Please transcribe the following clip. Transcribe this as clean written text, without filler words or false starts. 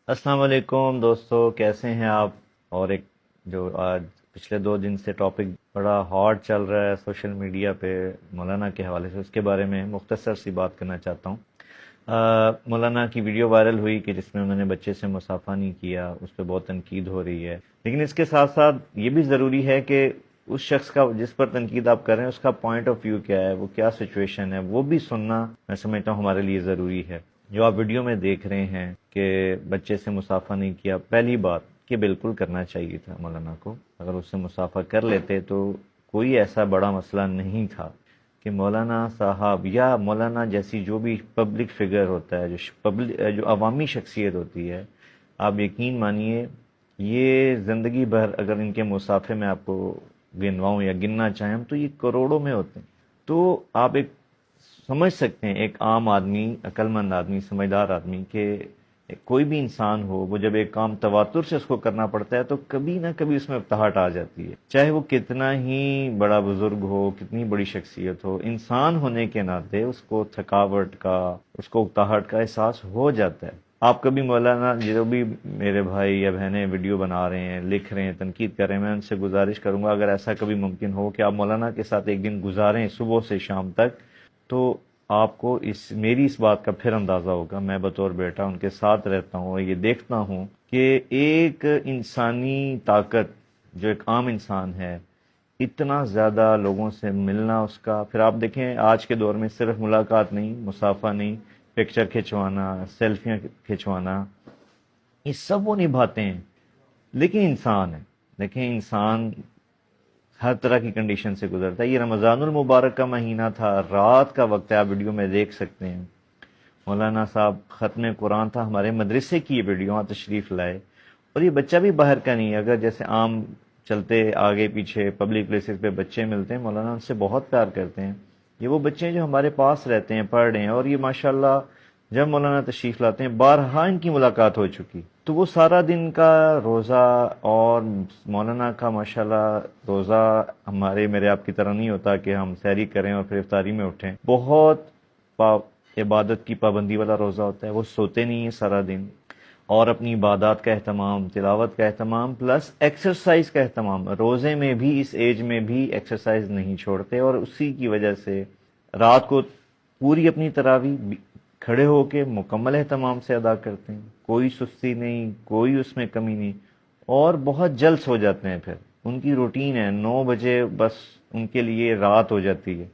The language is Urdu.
السلام علیکم دوستو، کیسے ہیں آپ؟ اور ایک جو آج پچھلے 2 دن سے ٹاپک بڑا ہاٹ چل رہا ہے سوشل میڈیا پہ مولانا کے حوالے سے، اس کے بارے میں مختصر سی بات کرنا چاہتا ہوں۔ مولانا کی ویڈیو وائرل ہوئی کہ جس میں انہوں نے بچے سے مصافحہ نہیں کیا، اس پہ بہت تنقید ہو رہی ہے، لیکن اس کے ساتھ ساتھ یہ بھی ضروری ہے کہ اس شخص کا جس پر تنقید آپ کر رہے ہیں اس کا پوائنٹ آف ویو کیا ہے، وہ کیا سچویشن ہے، وہ بھی سننا میں سمجھتا ہوں ہمارے لیے ضروری ہے۔ جو آپ ویڈیو میں دیکھ رہے ہیں کہ بچے سے مصافحہ نہیں کیا، پہلی بات کہ بالکل کرنا چاہیے تھا مولانا کو، اگر اس سے مصافحہ کر لیتے تو کوئی ایسا بڑا مسئلہ نہیں تھا کہ مولانا صاحب یا مولانا جیسی جو بھی پبلک فگر ہوتا ہے، جو عوامی شخصیت ہوتی ہے، آپ یقین مانیے یہ زندگی بھر اگر ان کے مصافحے میں آپ کو گنواؤں یا گننا چاہیں ہم، تو یہ کروڑوں میں ہوتے ہیں۔ تو آپ ایک سمجھ سکتے ہیں، ایک عام آدمی، عقل مند آدمی، سمجھدار آدمی، کہ کوئی بھی انسان ہو، وہ جب ایک کام تواتر سے اس کو کرنا پڑتا ہے تو کبھی نہ کبھی اس میں اکتاہٹ آ جاتی ہے، چاہے وہ کتنا ہی بڑا بزرگ ہو، کتنی بڑی شخصیت ہو، انسان ہونے کے ناطے اس کو تھکاوٹ کا، اس کو اکتاہٹ کا احساس ہو جاتا ہے۔ آپ کبھی مولانا، جو بھی میرے بھائی یا بہنیں ویڈیو بنا رہے ہیں، لکھ رہے ہیں، تنقید کر رہے ہیں، میں ان سے گزارش کروں گا اگر ایسا کبھی ممکن ہو کہ آپ مولانا کے ساتھ ایک دن گزاریں صبح سے شام تک، تو آپ کو میری اس بات کا پھر اندازہ ہوگا۔ میں بطور بیٹا ان کے ساتھ رہتا ہوں اور یہ دیکھتا ہوں کہ ایک انسانی طاقت، جو ایک عام انسان ہے، اتنا زیادہ لوگوں سے ملنا، اس کا پھر آپ دیکھیں آج کے دور میں صرف ملاقات نہیں، مصافحہ نہیں، پکچر کھنچوانا، سیلفیاں کھنچوانا، یہ سب وہ نبھاتے ہیں، لیکن انسان ہے۔ دیکھیں انسان ہر طرح کی کنڈیشن سے گزرتا ہے۔ یہ رمضان المبارک کا مہینہ تھا، رات کا وقت ہے، آپ ویڈیو میں دیکھ سکتے ہیں، مولانا صاحب ختم قرآن تھا، ہمارے مدرسے کی یہ ویڈیو وہاں تشریف لائے، اور یہ بچہ بھی باہر کا نہیں ہے۔ اگر جیسے عام چلتے آگے پیچھے پبلک پلیسز پہ بچے ملتے ہیں، مولانا ان سے بہت پیار کرتے ہیں۔ یہ وہ بچے ہیں جو ہمارے پاس رہتے ہیں، پڑھ رہے ہیں، اور یہ ماشاءاللہ جب مولانا تشریف لاتے ہیں بارہا ان کی ملاقات ہو چکی، تو وہ سارا دن کا روزہ، اور مولانا کا ماشاءاللہ روزہ میرے آپ کی طرح نہیں ہوتا کہ ہم سحری کریں اور پھر افطاری میں اٹھیں، بہت عبادت کی پابندی والا روزہ ہوتا ہے۔ وہ سوتے نہیں ہیں سارا دن، اور اپنی عبادات کا اہتمام، تلاوت کا اہتمام، پلس ایکسرسائز کا اہتمام، روزے میں بھی، اس ایج میں بھی ایکسرسائز نہیں چھوڑتے، اور اسی کی وجہ سے رات کو پوری اپنی تراویح کھڑے ہو کے مکمل اہتمام سے ادا کرتے ہیں، کوئی سستی نہیں، کوئی اس میں کمی نہیں، اور بہت جلد سو جاتے ہیں۔ پھر ان کی روٹین ہے 9 بجے بس ان کے لیے رات ہو جاتی ہے،